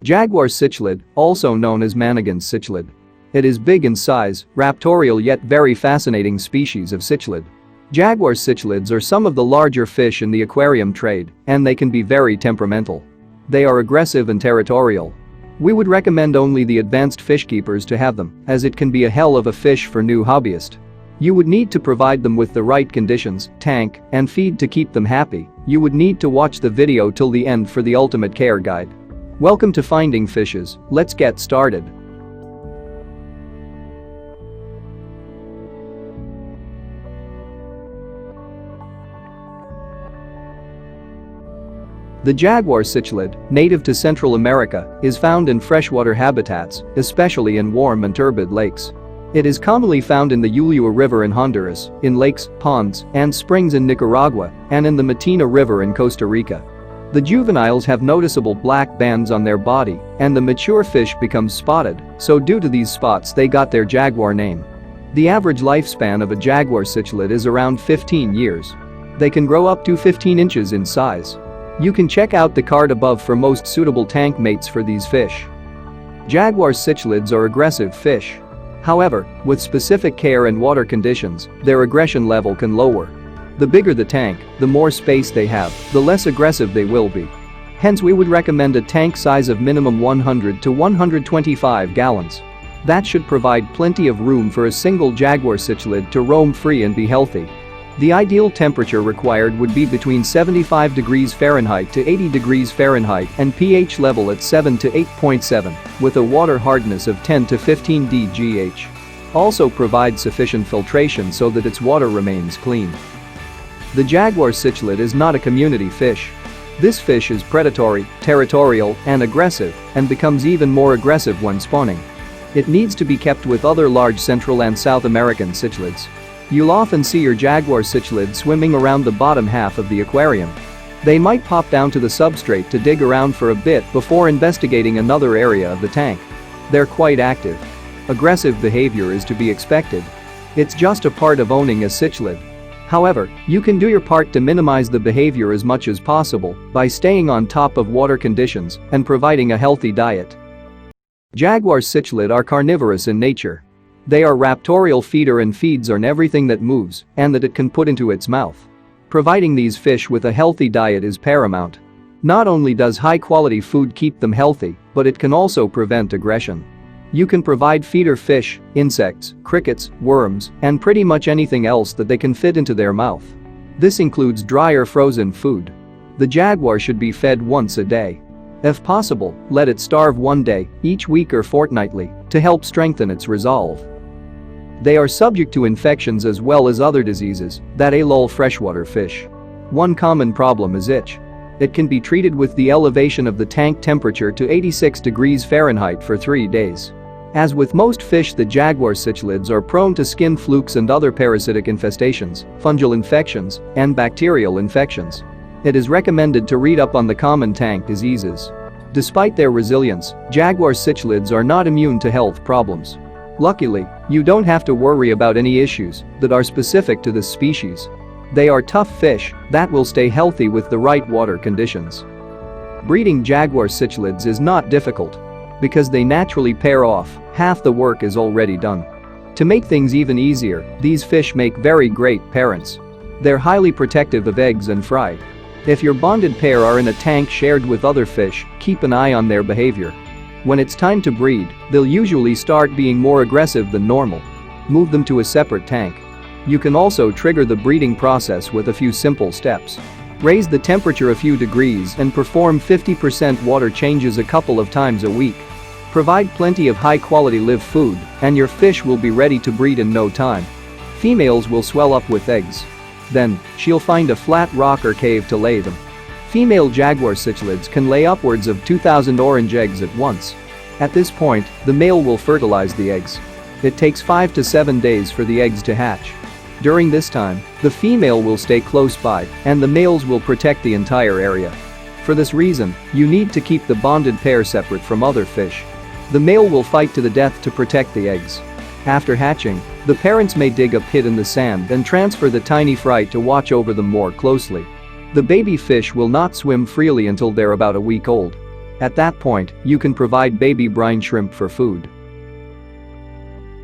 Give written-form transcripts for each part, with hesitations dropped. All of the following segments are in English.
Jaguar cichlid, also known as Mannigan's cichlid. It is big in size, raptorial yet very fascinating species of cichlid. Jaguar cichlids are some of the larger fish in the aquarium trade, and they can be very temperamental. They are aggressive and territorial. We would recommend only the advanced fish keepers to have them, as it can be a hell of a fish for new hobbyists. You would need to provide them with the right conditions, tank, and feed to keep them happy. You would need to watch the video till the end for the ultimate care guide. Welcome to Finding Fishes, let's get started. The jaguar cichlid, native to Central America, is found in freshwater habitats, especially in warm and turbid lakes. It is commonly found in the Ulua River in Honduras, in lakes, ponds, and springs in Nicaragua, and in the Matina River in Costa Rica. The juveniles have noticeable black bands on their body, and the mature fish becomes spotted, so due to these spots they got their jaguar name. The average lifespan of a jaguar cichlid is around 15 years. They can grow up to 15 inches in size. You can check out the card above for most suitable tank mates for these fish. Jaguar cichlids are aggressive fish. However, with specific care and water conditions, their aggression level can lower. The bigger the tank, the more space they have, the less aggressive they will be. Hence we would recommend a tank size of minimum 100 to 125 gallons. That should provide plenty of room for a single jaguar cichlid to roam free and be healthy. The ideal temperature required would be between 75 degrees Fahrenheit to 80 degrees Fahrenheit and pH level at 7 to 8.7, with a water hardness of 10 to 15 dGH. Also provide sufficient filtration so that its water remains clean. The jaguar cichlid is not a community fish. This fish is predatory, territorial, and aggressive, and becomes even more aggressive when spawning. It needs to be kept with other large Central and South American cichlids. You'll often see your jaguar cichlid swimming around the bottom half of the aquarium. They might pop down to the substrate to dig around for a bit before investigating another area of the tank. They're quite active. Aggressive behavior is to be expected. It's just a part of owning a cichlid. However, you can do your part to minimize the behavior as much as possible by staying on top of water conditions and providing a healthy diet. Jaguar cichlid are carnivorous in nature. They are raptorial feeder and feeds on everything that moves and that it can put into its mouth. Providing these fish with a healthy diet is paramount. Not only does high-quality food keep them healthy, but it can also prevent aggression. You can provide feeder fish, insects, crickets, worms, and pretty much anything else that they can fit into their mouth. This includes dry or frozen food. The jaguar should be fed once a day. If possible, let it starve one day, each week or fortnightly, to help strengthen its resolve. They are subject to infections as well as other diseases that ail freshwater fish. One common problem is itch. It can be treated with the elevation of the tank temperature to 86 degrees Fahrenheit for 3 days. As with most fish, the jaguar cichlids are prone to skin flukes and other parasitic infestations, fungal infections, and bacterial infections. It is recommended to read up on the common tank diseases. Despite their resilience, jaguar cichlids are not immune to health problems. Luckily, you don't have to worry about any issues that are specific to this species. They are tough fish that will stay healthy with the right water conditions. Breeding jaguar cichlids is not difficult. Because they naturally pair off, half the work is already done. To make things even easier, these fish make very great parents. They're highly protective of eggs and fry. If your bonded pair are in a tank shared with other fish, keep an eye on their behavior. When it's time to breed, they'll usually start being more aggressive than normal. Move them to a separate tank. You can also trigger the breeding process with a few simple steps. Raise the temperature a few degrees and perform 50% water changes a couple of times a week. Provide plenty of high-quality live food, and your fish will be ready to breed in no time. Females will swell up with eggs. Then, she'll find a flat rock or cave to lay them. Female jaguar cichlids can lay upwards of 2,000 orange eggs at once. At this point, the male will fertilize the eggs. It takes 5 to 7 days for the eggs to hatch. During this time, the female will stay close by, and the males will protect the entire area. For this reason, you need to keep the bonded pair separate from other fish. The male will fight to the death to protect the eggs. After hatching, the parents may dig a pit in the sand and transfer the tiny fry to watch over them more closely. The baby fish will not swim freely until they're about a week old. At that point, you can provide baby brine shrimp for food.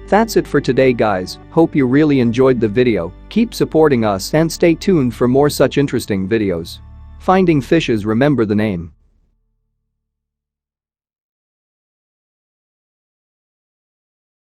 That's it for today, guys. Hope you really enjoyed the video. Keep supporting us and stay tuned for more such interesting videos. Finding fishes, remember the name.